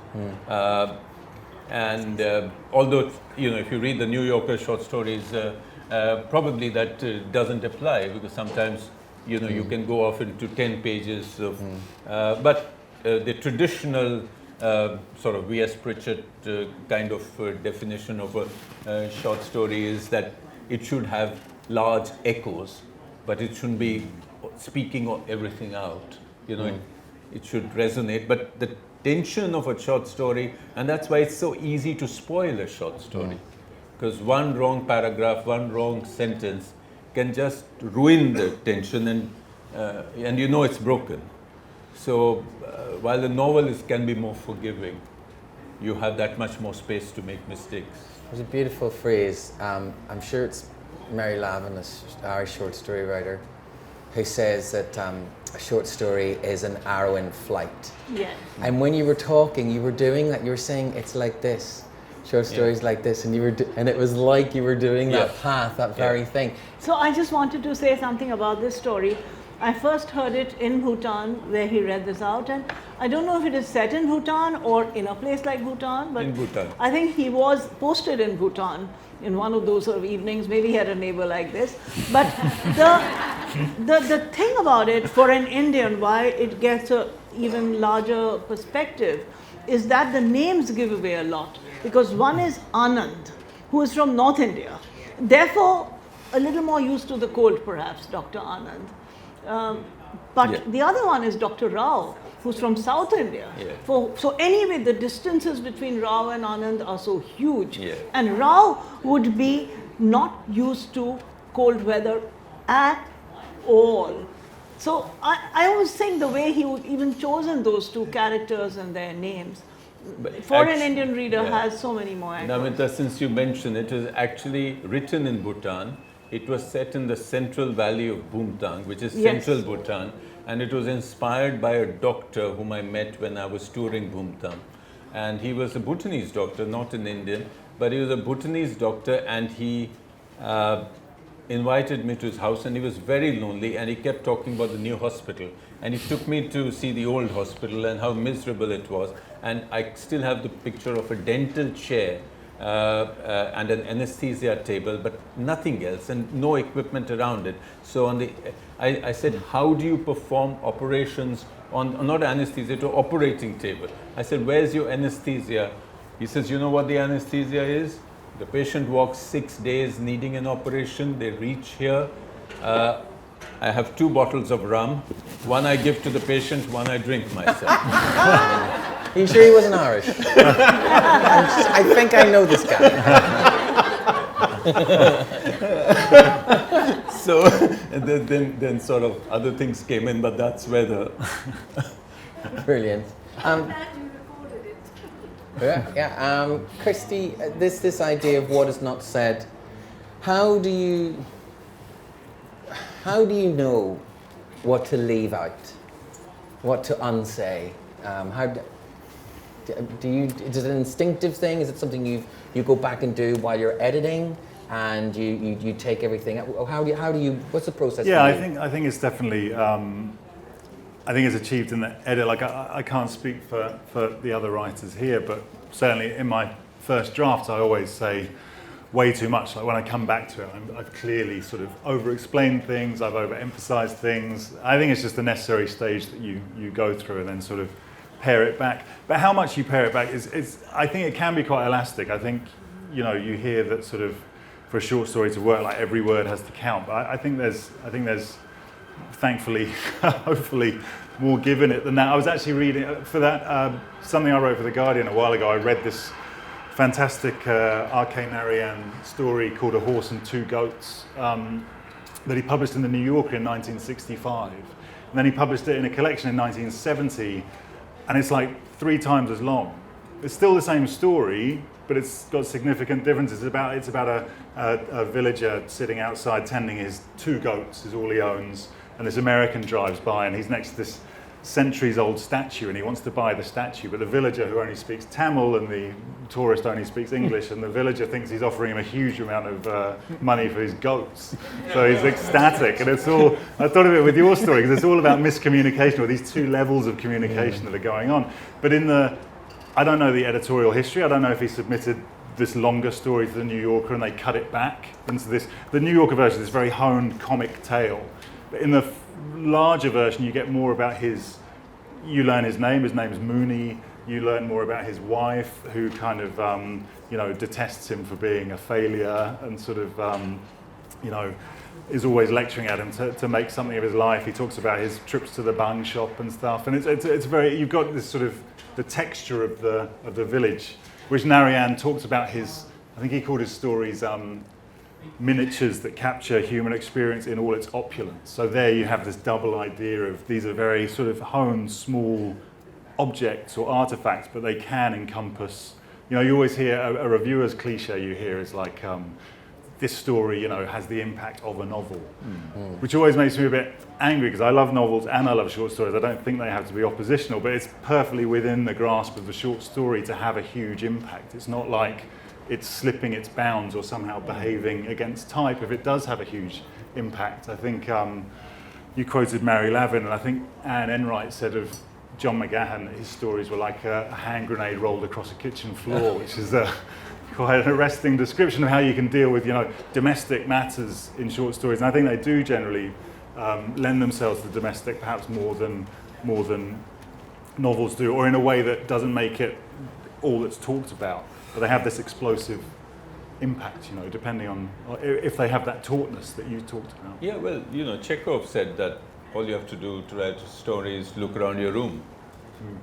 And although, you know, if you read the New Yorker short stories, probably that doesn't apply, because sometimes, you know, you can go off into 10 pages of, but the traditional sort of V.S. Pritchett kind of definition of a short story is that it should have large echoes, but it shouldn't be speaking everything out. You know, it should resonate, but the tension of a short story, and that's why it's so easy to spoil a short story, because one wrong paragraph, one wrong sentence can just ruin the tension, and you know it's broken. So while the novel can be more forgiving, you have that much more space to make mistakes. There's a beautiful phrase, I'm sure it's Mary Lavin, an Irish short story writer, who says that a short story is an arrow in flight. Yes. And when you were talking, you were doing that. You were saying it's like this, short stories like this, and and it was like you were doing that path, that very thing. So I just wanted to say something about this story. I first heard it in Bhutan, where he read this out, and I don't know if it is set in Bhutan or in a place like Bhutan, but in Bhutan. I think he was posted in Bhutan in one of those sort of evenings. Maybe he had a neighbor like this. But the thing about it, for an Indian, why it gets a even larger perspective, is that the names give away a lot. Because one is Anand, who is from North India, therefore a little more used to the cold, perhaps, Dr. Anand. But the other one is Dr. Rao, who's from South India. So anyway, the distances between Rao and Anand are so huge. And Rao would be not used to cold weather at all. So I always think the way he would even chosen those two characters and their names, for an Indian reader, has so many more echoes. Namita, since you mentioned it, is actually written in Bhutan It was set in the central valley of Bumtang, which is Yes. central Bhutan, and it was inspired by a doctor whom I met when I was touring Bumtang. And he was a Bhutanese doctor, not an Indian, but he was a Bhutanese doctor, and he invited me to his house, and he was very lonely, and he kept talking about the new hospital. And he took me to see the old hospital and how miserable it was. And I still have the picture of a dental chair and an anesthesia table, but nothing else, and no equipment around it. So I said, how do you perform operations on, not anesthesia, to operating table? I said, where's your anesthesia? He says, you know what the anesthesia is? The patient walks 6 days needing an operation. They reach here. I have 2 bottles of rum. One I give to the patient, one I drink myself. Are you sure he wasn't Irish? I think I know this guy. So and then sort of other things came in, but that's where the... Brilliant. Yeah. Christy, this idea of what is not said. How do you know what to leave out, what to unsay? Is it an instinctive thing? Is it something you go back and do while you're editing, and you take everything out? How do you? What's the process? Yeah, I think it's definitely. I think it's achieved in the edit. Like I can't speak for the other writers here, but certainly in my first draft, I always say way too much. Like when I come back to it, I've clearly sort of over-explained things, I've over-emphasized things. I think it's just a necessary stage that you go through and then sort of pare it back. But how much you pare it back is I think it can be quite elastic. I think, you hear that sort of for a short story to work, like every word has to count. But I think there's thankfully, hopefully, more given it than that. I was actually reading, for that, something I wrote for The Guardian a while ago, I read this fantastic R.K. Narayan story called A Horse and Two Goats that he published in The New Yorker in 1965. And then he published it in a collection in 1970, and it's like 3 times as long. It's still the same story, but it's got significant differences. It's about a villager sitting outside tending his 2 goats, is all he owns, and this American drives by, and he's next to this centuries-old statue, and he wants to buy the statue, but the villager who only speaks Tamil and the tourist only speaks English, and the villager thinks he's offering him a huge amount of money for his goats. So he's ecstatic, and it's all, I thought of it with your story, because it's all about miscommunication, or these 2 levels of communication that are going on. But I don't know the editorial history, I don't know if he submitted this longer story to the New Yorker and they cut it back into this. The New Yorker version is this very honed comic tale. But in the larger version, you get more about you learn his name is Mooney, you learn more about his wife, who kind of, detests him for being a failure and sort of, is always lecturing at him to make something of his life. He talks about his trips to the bang shop and stuff. And it's very, you've got this sort of, the texture of the village, which Narayan talks about I think he called his stories miniatures that capture human experience in all its opulence. So there you have this double idea of these are very sort of honed, small objects or artifacts, but they can encompass, you always hear a reviewer's cliche you hear is like, this story, has the impact of a novel, which always makes me a bit angry because I love novels and I love short stories. I don't think they have to be oppositional, but it's perfectly within the grasp of the short story to have a huge impact. It's not like it's slipping its bounds or somehow behaving against type if it does have a huge impact. I think you quoted Mary Lavin, and I think Anne Enright said of John McGahern that his stories were like a hand grenade rolled across a kitchen floor, which is quite an arresting description of how you can deal with domestic matters in short stories. And I think they do generally lend themselves to domestic perhaps more than novels do, or in a way that doesn't make it all that's talked about. But they have this explosive impact, depending on if they have that tautness that you talked about. Yeah, well, Chekhov said that all you have to do to write a story is look around your room.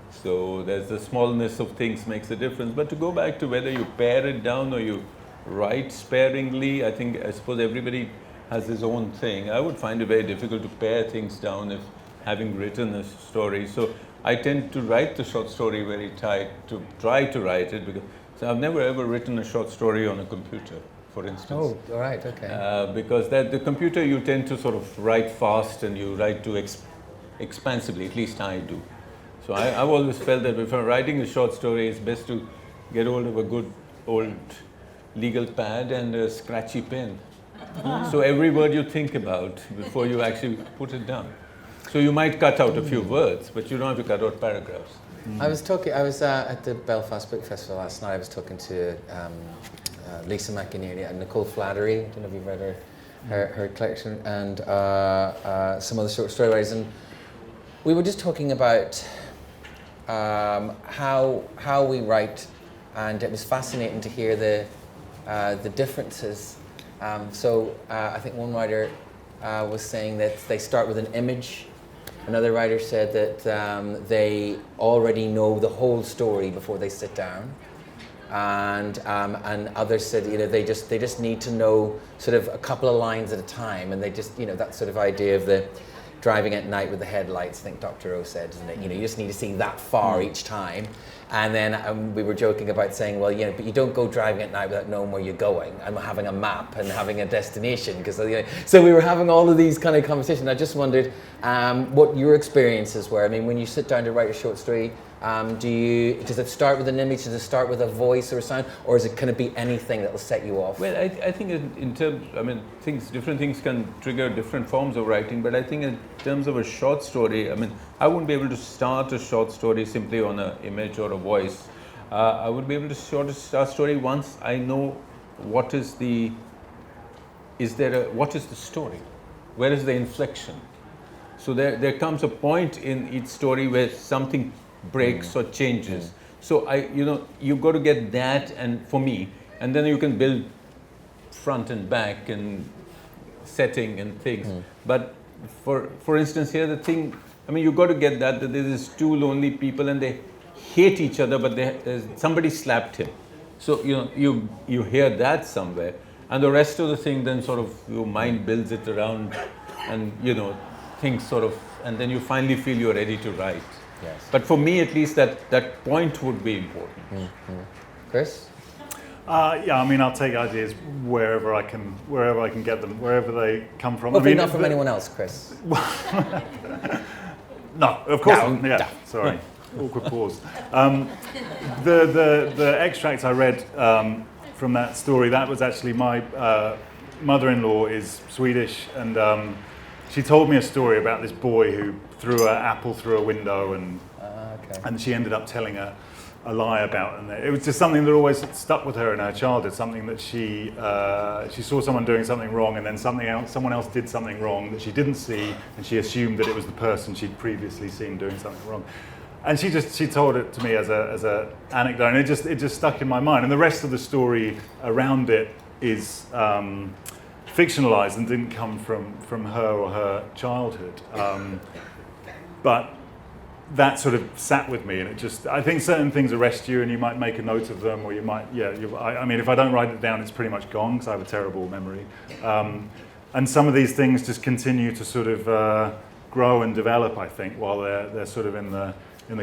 So there's the smallness of things makes a difference. But to go back to whether you pare it down or you write sparingly, I suppose everybody has his own thing. I would find it very difficult to pare things down if having written a story. So I tend to write the short story very tight, to try to write it, because I've never ever written a short story on a computer. for instance. Oh, all right, okay. Because the computer, you tend to sort of write fast and you write too expansively, at least I do. So I've always felt that if I'm writing a short story, it's best to get hold of a good old legal pad and a scratchy pen. So every word you think about before you actually put it down. So you might cut out a few words, but you don't have to cut out paragraphs. I was at the Belfast Book Festival last night. I was talking to Lisa McInerney and Nicole Flattery. I don't know if you've read her collection, and some other short story writers. And we were just talking about how we write, and it was fascinating to hear the differences. I think one writer was saying that they start with an image. Another writer said that they already know the whole story before they sit down, and others said they just need to know sort of a couple of lines at a time, and they just that sort of idea of the driving at night with the headlights. I think Dr. O said, isn't it? You just need to see that far each time. And then we were joking about saying, well, but you don't go driving at night without knowing where you're going and having a map and having a destination. Because so we were having all of these kind of conversations. I just wondered what your experiences were. I mean, when you sit down to write a short story, does it start with an image? Does it start with a voice or a sound, or is it can it be anything that will set you off? Well, I think in terms, different things can trigger different forms of writing. But I think in terms of a short story, I wouldn't be able to start a short story simply on an image or a voice. I would be able to start a story once I know what is the story, where is the inflection. So there comes a point in each story where something breaks or changes. So you've got to get that, and for me, and then you can build front and back and setting and things. But for instance, here the thing, you've got to get that there is two lonely people and they hate each other, but somebody slapped him. So you hear that somewhere, and the rest of the thing then sort of your mind builds it around, and things sort of, and then you finally feel you're ready to write. Yes. But for me, at least, that point would be important. Chris? I'll take ideas wherever I can get them, wherever they come from. Hopefully not from anyone else, Chris. No, of course No, not. Yeah, no. sorry. Awkward pause. The extract I read from that story, that was actually my mother-in-law is Swedish, and she told me a story about this boy who threw an apple through a window, and she ended up telling a lie about, and it was just something that always stuck with her in her childhood. Something that she saw someone doing something wrong, and then someone else did something wrong that she didn't see, and she assumed that it was the person she'd previously seen doing something wrong. And she told it to me as a anecdote, and it just stuck in my mind. And the rest of the story around it is fictionalized and didn't come from her or her childhood. But that sort of sat with me, and I think certain things arrest you, and you might make a note of them, or you might, if I don't write it down, it's pretty much gone, because I have a terrible memory. And some of these things just continue to sort of grow and develop, I think, while they're sort of in the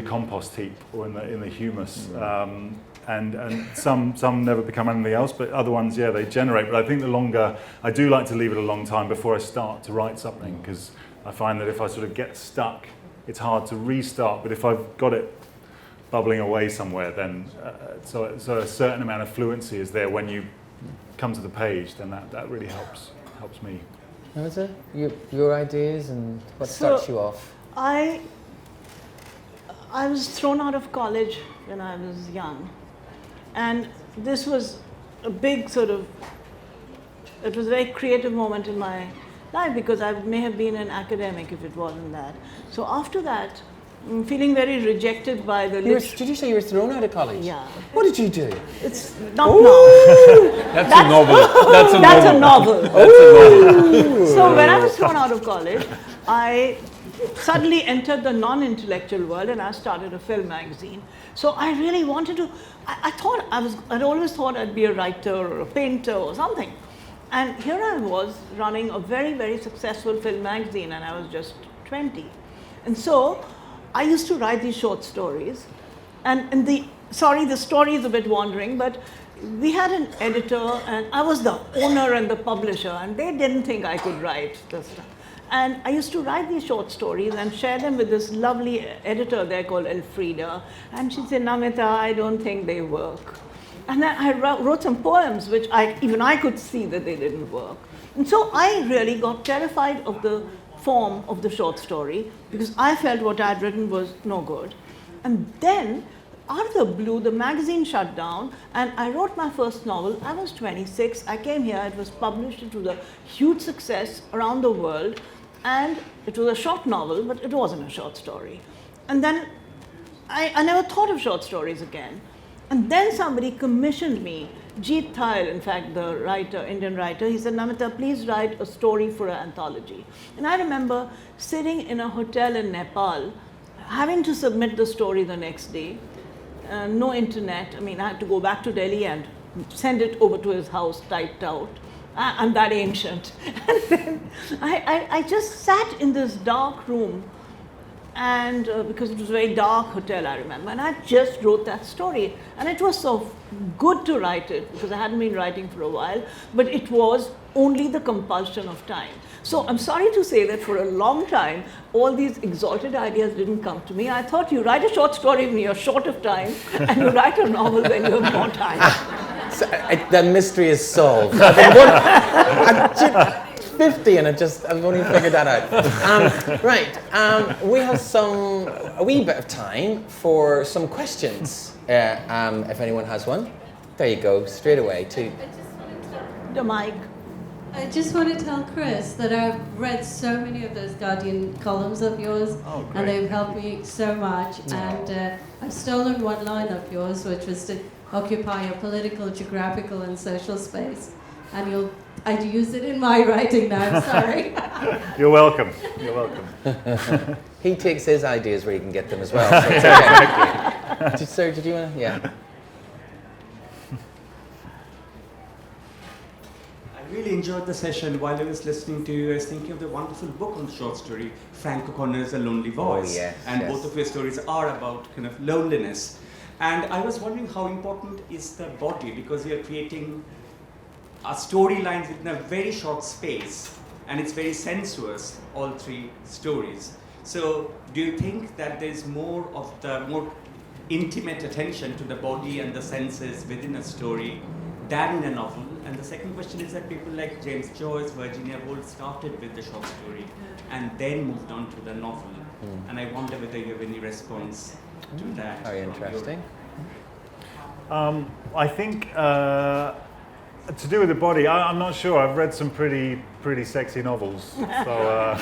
compost heap or in the humus. And some never become anything else, but other ones, they generate. But I think I do like to leave it a long time before I start to write something, because I find that if I sort of get stuck, it's hard to restart. But if I've got it bubbling away somewhere, then so a certain amount of fluency is there when you come to the page, then that really helps me. Namita, your ideas and what starts you off? I was thrown out of college when I was young, and this was a big it was a very creative moment in my life, because I may have been an academic if it wasn't that. So after that, I'm feeling very rejected by the Did you say you were thrown out of college? Yeah. What did you do? It's not now. That's a novel. That's a novel. That's a novel. So when I was thrown out of college, I suddenly entered the non-intellectual world, and I started a film magazine. So I really wanted to, I'd always thought I'd be a writer or a painter or something. And here I was running a very, very successful film magazine, and I was just 20. And so I used to write these short stories, and in the sorry, the story is a bit wandering, but we had an editor, and I was the owner and the publisher, and they didn't think I could write this stuff. And I used to write these short stories and share them with this lovely editor there called Elfrida. And she'd say, Namita, I don't think they work. And then I wrote some poems which even I could see that they didn't work. And so I really got terrified of the form of the short story because I felt what I had written was no good. And then, out of the blue, the magazine shut down and I wrote my first novel. I was 26. I came here. It was published. It was a huge success around the world. And it was a short novel, but it wasn't a short story. And then I never thought of short stories again. And then somebody commissioned me, Jeet Thayil, in fact, the writer, Indian writer, he said, Namita, please write a story for an anthology. And I remember sitting in a hotel in Nepal, having to submit the story the next day, no internet. I mean, I had to go back to Delhi and send it over to his house typed out. I'm that ancient. And then I just sat in this dark room, and because it was a very dark hotel, I remember, and I just wrote that story. And it was so good to write it because I hadn't been writing for a while, but it was only the compulsion of time. So I'm sorry to say that for a long time, all these exalted ideas didn't come to me. I thought you write a short story when you're short of time, and you write a novel when you have more time. So, the mystery is solved. I'm 50 and I've only figured that out. We have a wee bit of time for some questions. If anyone has one. There you go, straight away to The mic. I just want to tell Chris that I've read so many of those Guardian columns of yours, and they've helped me so much. And I've stolen one line of yours, which was to occupy a political, geographical, and social space. And I'd use it in my writing now. I'm sorry. You're welcome. You're welcome. He takes his ideas where he can get them as well. So it's okay. Sir, did you want to? Yeah. I really enjoyed the session. While I was listening to you, I was thinking of the wonderful book on short story, Frank O'Connor's A Lonely Voice. Yes, and yes. Both of your stories are about kind of loneliness. And I was wondering how important is the body, because you're creating a storylines within a very short space, and it's very sensuous, all three stories. So do you think that there's more of the more intimate attention to the body and the senses within a story than in a novel? And the second question is that people like James Joyce, Virginia Woolf started with the short story and then moved on to the novel. And I wonder whether you have any response to that. Very interesting. I think to do with the body, I'm not sure. I've read some pretty sexy novels, so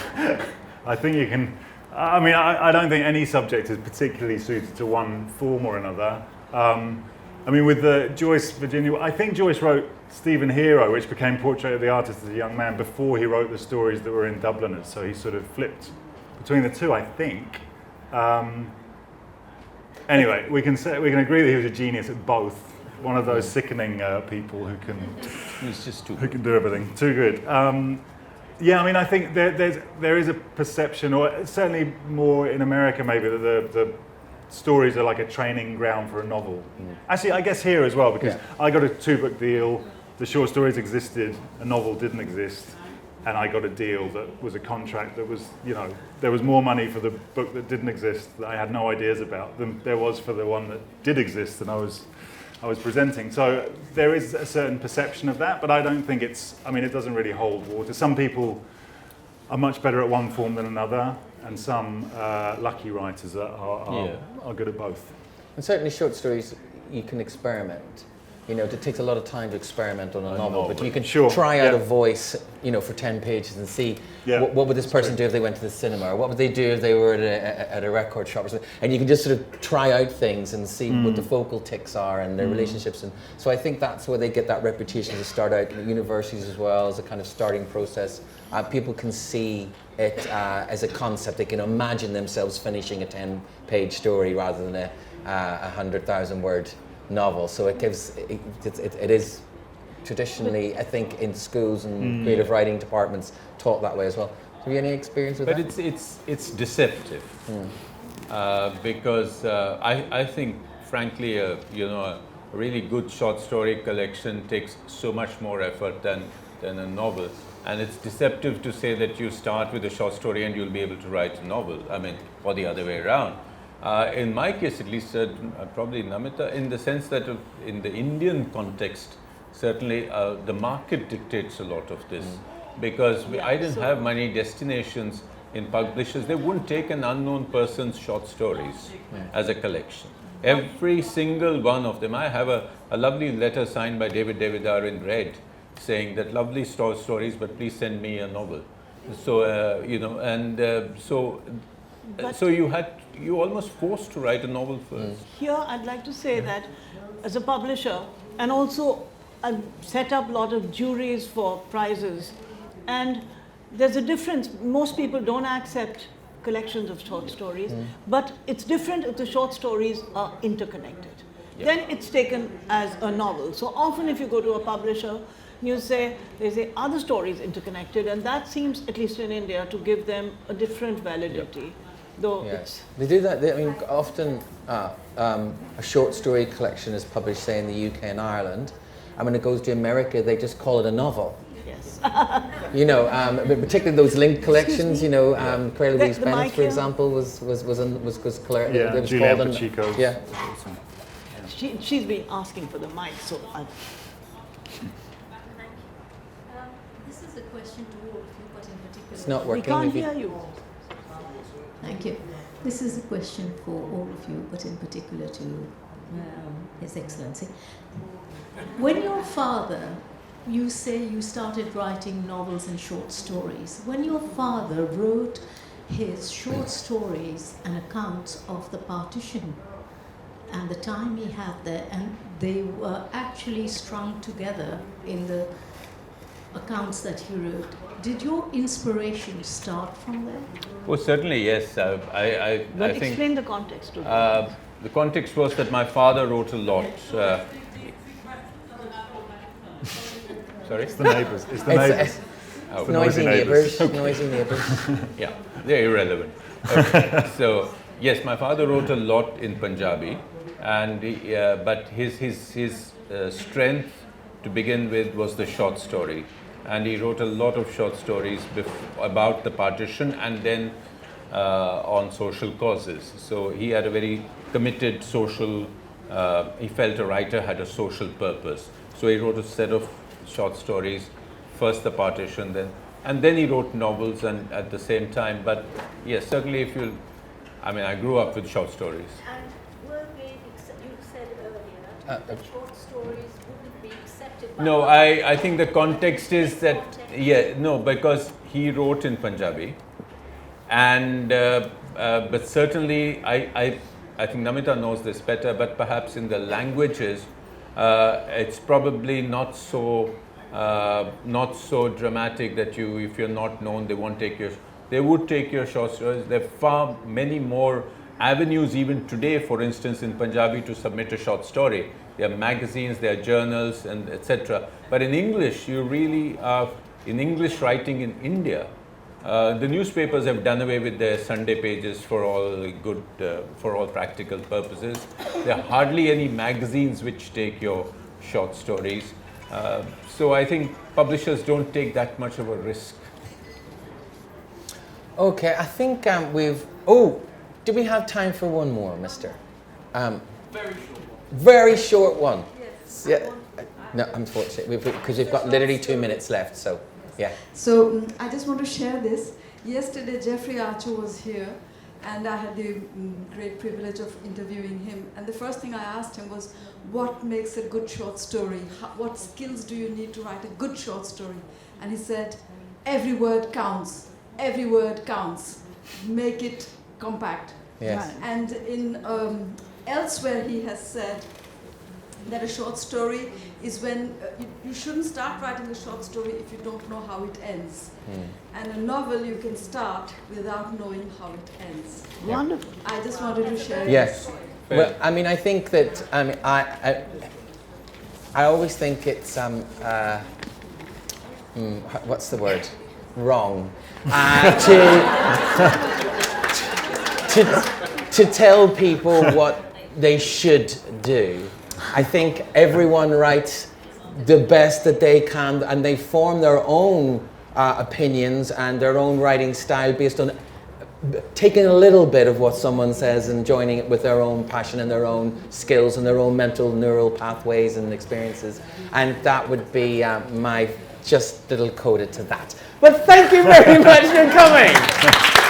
I think you can. I mean, I don't think any subject is particularly suited to one form or another. I mean, with the Joyce, Virginia, I think Joyce wrote Stephen Hero, which became Portrait of the Artist as a Young Man, before he wrote the stories that were in Dubliners. So he sort of flipped between the two, I think. Anyway, we can agree that he was a genius at both. One of those sickening people who can do everything. Too good. Yeah, I mean, I think there is a perception, or certainly more in America maybe, that the stories are like a training ground for a novel. Actually, I guess here as well, because I got a 2-book deal, the short stories existed, a novel didn't exist, and I got a deal that was a contract that was, there was more money for the book that didn't exist that I had no ideas about than there was for the one that did exist and I was presenting. So there is a certain perception of that, but I don't think it doesn't really hold water. Some people are much better at one form than another, and some lucky writers are good at both. And certainly short stories, you can experiment. It takes a lot of time to experiment on a novel, but you can try out a voice, for 10 pages and see what would this person do if they went to the cinema, or what would they do if they were at a record shop or something. And you can just sort of try out things and see what the focal tics are and their relationships. And so I think that's where they get that reputation to start out at universities as well, as a kind of starting process. People can see it as a concept. They can imagine themselves finishing a 10-page story rather than a 100,000-word novel. So it is traditionally, I think, in schools and creative writing departments taught that way as well. Have you any experience with that? But it's deceptive because I think frankly, a really good short story collection takes so much more effort than a novel. And it's deceptive to say that you start with a short story and you'll be able to write a novel. I mean, or the other way around. In my case, at least, probably Namita, in the sense that in the Indian context, certainly the market dictates a lot of this. Because I didn't have many destinations in publishers. They wouldn't take an unknown person's short stories as a collection. Every single one of them. I have a lovely letter signed by David Devidar in red, saying that lovely stories, but please send me a novel. So so you almost forced to write a novel first. Here, I'd like to say that as a publisher, and also I set up a lot of juries for prizes, and there's a difference. Most people don't accept collections of short stories, but it's different if the short stories are interconnected. Then it's taken as a novel. So often if you go to a publisher, they say, are the stories interconnected? And that seems, at least in India, to give them a different validity. Though it's they do that. I mean, often a short story collection is published, say, in the UK and Ireland, and when it goes to America, they just call it a novel. yes. But particularly those linked collections. Claire Louise Bennett, for example, was Claire. Yeah, it was Julianne called Pacheco. Yeah. She's been asking for the mic, so This is a question to all of you, but in particular. It's not we working. can't if you- hear you. Thank you. This is a question for all of you, but in particular to His Excellency. When your father, you say you started writing novels and short stories. When your father wrote his short stories and accounts of the partition and the time he had there, and they were actually strung together in the accounts that he wrote, did your inspiration start from there? Oh, certainly, yes. But I think explain the context to me. the context was that my father wrote a lot. Sorry? It's the neighbours. It's the neighbours. It's The noisy neighbours. neighbours. Noisy neighbours. Yeah, they're irrelevant. Okay. So, yes, my father wrote a lot in Punjabi, and but his strength to begin with was the short story, and he wrote a lot of short stories about the partition and then on social causes. So he had a very committed social. He felt a writer had a social purpose. So he wrote a set of short stories, first the partition, and then he wrote novels and at the same time. But yes, certainly I grew up with short stories. And were they, you said earlier, that short stories wouldn't be accepted by... No, I think the context is that, because he wrote in Punjabi, and but certainly I think Namita knows this better, but perhaps in the languages, it's probably not so dramatic that if you're not known, they would take your short stories. There are many more avenues even today, for instance, in Punjabi to submit a short story. There are magazines, there are journals, and etc. But in English, you really are, in English writing in India, the newspapers have done away with their Sunday pages for all practical purposes. There are hardly any magazines which take your short stories. So I think publishers don't take that much of a risk. Okay, I think do we have time for one more, mister? Very short one. Very short one. Yes. Yeah. No, unfortunately, because we've got literally 2 minutes left, so yeah. So I just want to share this. Yesterday, Jeffrey Archer was here, and I had the great privilege of interviewing him. And the first thing I asked him was, what makes a good short story? What skills do you need to write a good short story? And he said, every word counts. Every word counts. Make it compact. Yes. And in elsewhere, he has said that a short story is when you shouldn't start writing a short story if you don't know how it ends. And a novel you can start without knowing how it ends. Wonderful. I just wanted to share Yes. Well, I think that I always think it's what's the word? Wrong. To tell people they should do. I think everyone writes the best that they can, and they form their own opinions and their own writing style based on taking a little bit of what someone says and joining it with their own passion and their own skills and their own mental neural pathways and experiences. And that would be my just little coda to that. But thank you very much for coming.